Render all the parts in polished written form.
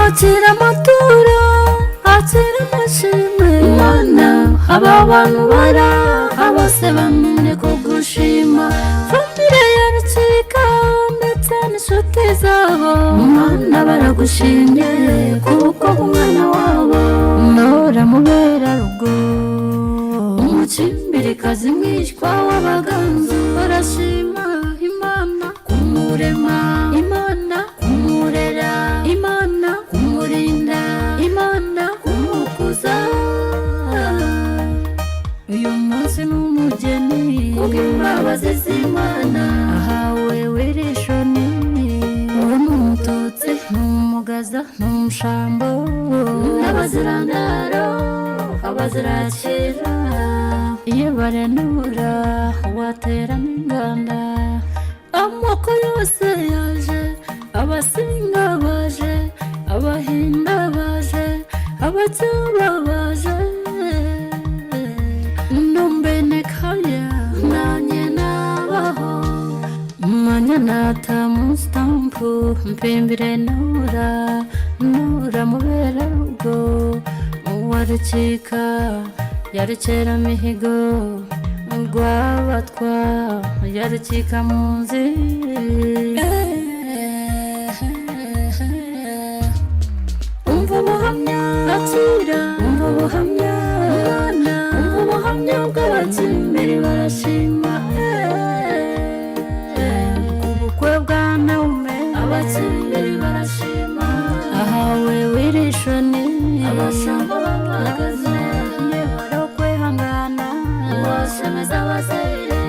akira amaturo akira amashimwe Imana aba bantu bara abose bamenye kugushima famire yarucika ndetse n'inshuti zabo Imana baragushimye kuko umwana wabo nora mubera rugo umucimbirikazi mwishywa w'abaganzu barashima Imana kumurema Imana kumurera Imana kumurinda Imana kumukuza uyu munsi n'umugeni kubw'imbabazi z'Imana ahawe wirishoni uwo n'umututsi n'umugaza n'umushambo n'abazirandaro abazirakira iyo barenura watera n'inganda amoko yose yaje abasinga baje abahinda baje abacyaba baje ndombene kaya nanye nabaho manya nata mustampu mpimbire nura mubera rugo warukika yarukera mihigo rwabatwa yarukika munzi umva ubuhamya akira umva ubuhamya Imana umva ubuhamya bw'abakimbiri barashima ubukwe bwa Naume abakimbiri barashima ahawe wirishoni abashamba bahagaze yebaro kwihangana washemeza abazayire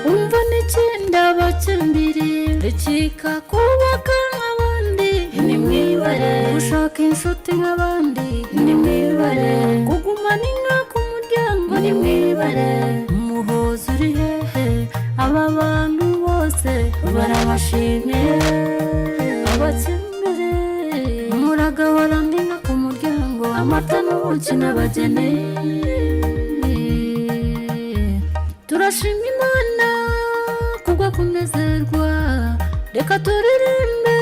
umva n'ikindi abakimbiri rukika kubaka nk'abandi nimwibare gushaka inshuti nk'abandi nimwibare kugumana inka ku muryango nimwibare umuhozi uri hehe aba bantu bose barabashimye abakimbiri muragahora ndinka ku muryango amata n'ubuki n'abageni turashima Imana kubwo kunezerwa reka turirimbe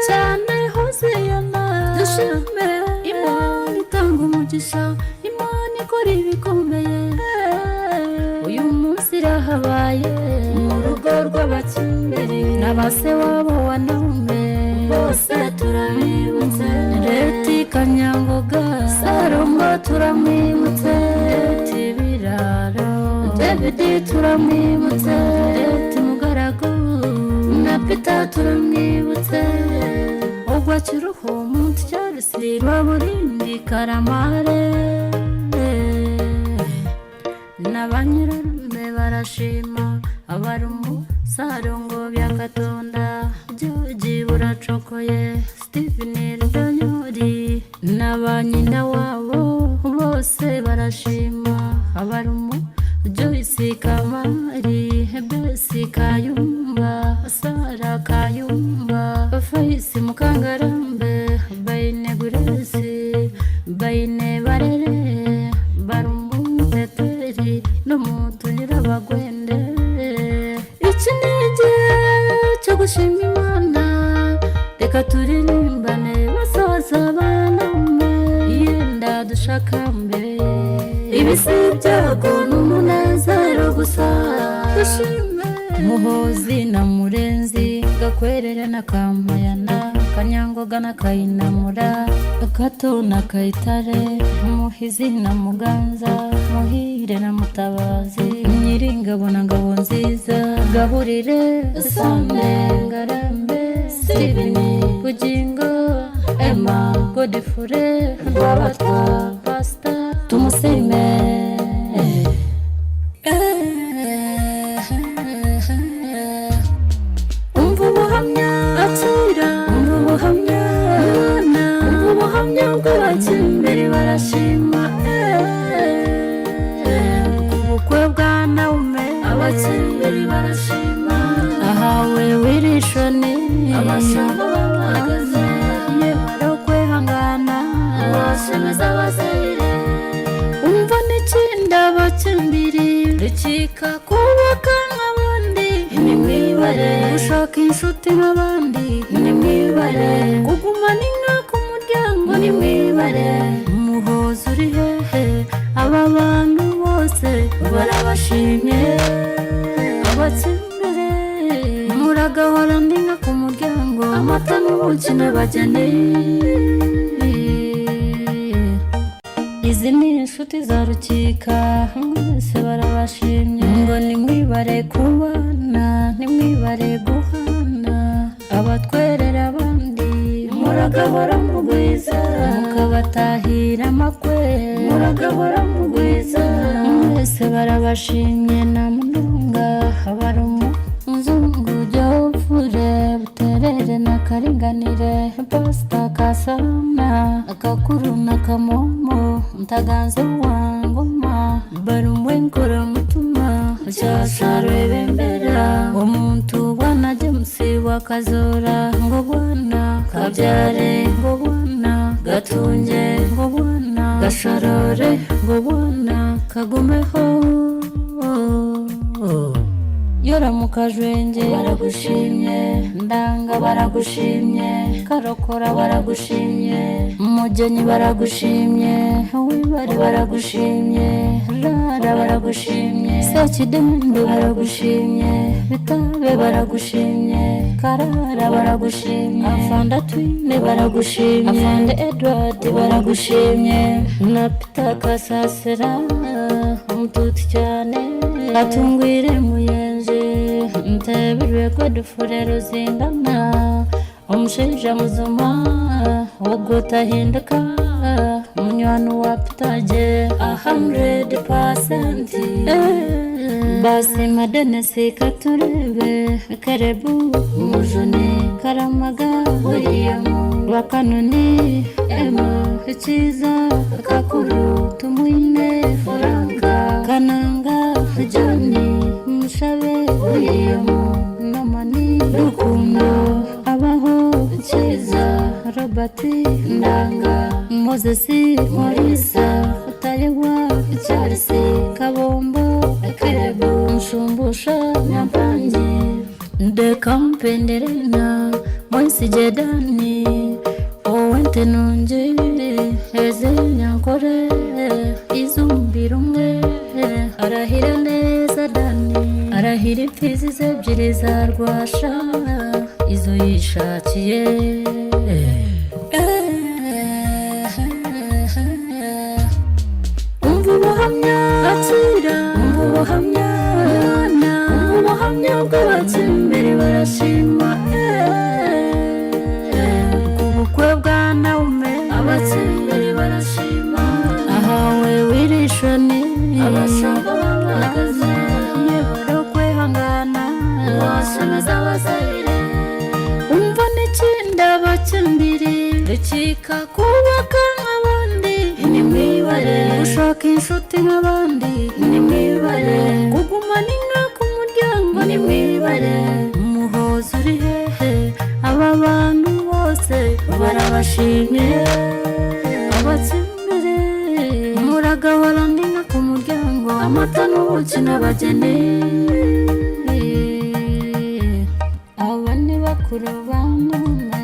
cyane hoziyana dushime Imana itanga umugisha Imana ikora ibikomeye uyu munsi irahabaye mu rugo rw'abakimbiri n'abase wabo wa Naume bose turabibutse Leti Kanyangoga Salomo turamwibutse Leti Biraro David turamwibutse Leti Mugaragu na Peter turamwibutse Ogwakiruho Muntu Charles Rwaburindi Karamare n'abanyirarume barashima abarumu Sarongo bya Katonda Joji buracokoye Stephen Rudonyori n'abanyina wabo bose barashima abarumu Joyce Kamari Besi Kayumba Sara Kayumba Faisi Mukangarambe Baine Guresi Baine Barere Barumu Teteri n'umuntu nyirabagwende iki ni igihe cyo gushima Imana reka turirimbane basaza ba Naume yenda dushakambe ibisi byago n'umunezero gusa dushime Muhozi na Murenzi Gakwerere na Kampayana Kanyangoga na Kayinamura Gato na Kayitare Muhizi na Muganza Muhire na Mutabazi Nyiringabo na Ngabonziza Gahurire Sande Ngarambe Sibini Bugingo Emma Godifure Rwabatwa Pasta tumusime umva ubuhamya akira umva ubuhamya Imana umva ubuhamya bw'abakimbiri barashima ubukwe bwa Naume abakimbiri barashima ahawe wirishoni abashamba bahagaze yebaro kwihangana washemeza abazayire umva n'ikindi abakimbiri rukika kubaka nk'abandi nimwibare gushaka inshuti nk'abandi nimwibare kugumana inka ku muryango n'ubuki n'abageni. Izi ni inshuti za rukika mwese barabashimye ngo nimwibare kubana nimwibare guhana abatwerera abandi muragahora mugwiza mukabatahira amakwe muragahora mugwiza mwese barabashimye na mununga habarumu nzungu jofure buterere na karinganire pasta kasana akakuru na kamomo ntaganze wangoma barumwenkora mutuma cyasharwe bembera umuntu bwana James wakazora ngo bwana kabyare ngo bwana gatunge ngo bwana gasharore ngo bwana kagumeho yora mukajwenge baragushimye ndanga baragushimye karokora baragushimye umugeni baragushimye wibare baragushimye rara baragushimye sakidendo baragushimye bitabe baragushimye karara baragushimye afanda twine baragushimye afande Edward baragushimye na Peter Kasasera umututi cyane atungwire muyenje ntebirwe ko dufure ruzingana umushinja muzuma wogutahinduka munywano wa Petage 100%. Basi madene sika turebe karebu mujuni karamaga William wakanoni ema chiza kakuru tumwine Franka kananga Johnny mushabe William namani rukundo abaho chiza Robert ndanga Moses Morisa utayewa Charles Kabombo Kerebo Mshumbusha Nyampanji Dekampenderena Moisi Jedani Owente nunje Eze Nyankore Izumbirumwe Arahira neza Dani Arahira imfizi zebyiri za Rwasha Izo yishakiye ubuhamya bw'abatsimbere barashima ubukwe bwa Naume abatsimbere barashima ahawe wirishoni abashaka bahagaze yebaro kwihangana wasomeza abazahire umva n'ikindi abatsimbiri rukika kubaka nk'abandi nimwibare ushaka inshuti nk'abandi nimwibare kugumana inka ku muryango nimwibare umuhozi uri hehe aba bantu bose barabashimye abatsimbere muragahora ndinka ku muryango amata n'ubuki n'abageni aba ni bakuru ba Naume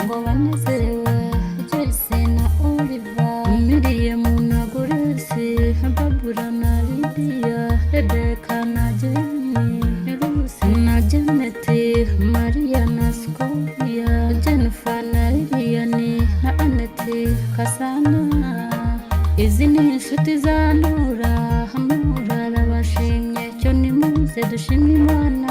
ngo banezerewe Joyce na Oliver Miriam na Grace Babura na Lydia Rebecca na Jenny Lucy na Janet Maria na Scovia Jennifer na Liliane na Annette Kasana izi ni inshuti za Nora arabashimye cyo nimuze dushime Imana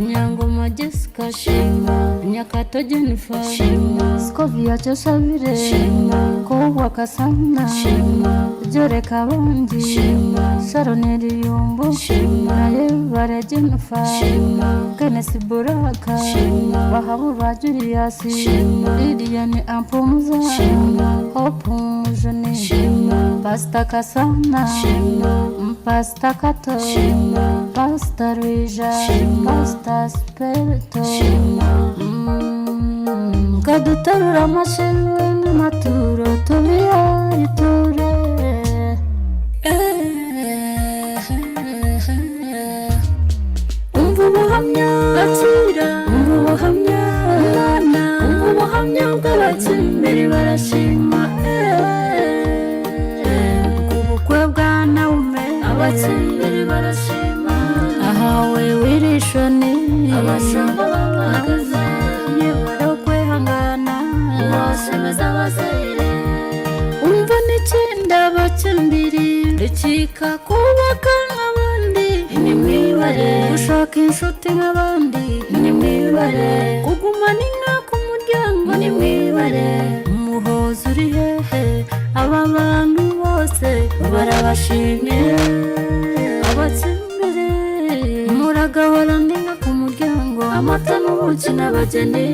Nyangoma Jessica shima Nyakato Jennifer shima Scovia Chosabire shima Kowa Kasana shima Jore Kabandi shima Sharoneri Yumbu shima Yebare Jennifer shima Kenneth Buraka shima Bahabura Julius shima Lidiane Ampumuza shima Hope Mujone shima Pasta Kasana shima Pasta Kato shima Pasta Rija shima Pasta Spirito shima Kadutarura amashenwe n'amaturo tubiyayiture umva ubuhamya gacira umva ubuhamya mwana umva ubuhamya bw'abatsimbere barashima ubukwe bwa Naume abatsimbere barashima ahawe wirishoni abashaka bahagaze yebaro shemeza abasayire umva n'ikindi abakembiri rukika kubaka nk'abandi ni mwibare gushaka inshuti nk'abandi ni mwibare kugumana inka ku muryango ni mwibare umuhoza uri hehe aba bantu bose barabashimye abakembere muragahora ndi nka ku muryango amata n'ubuki n'abageni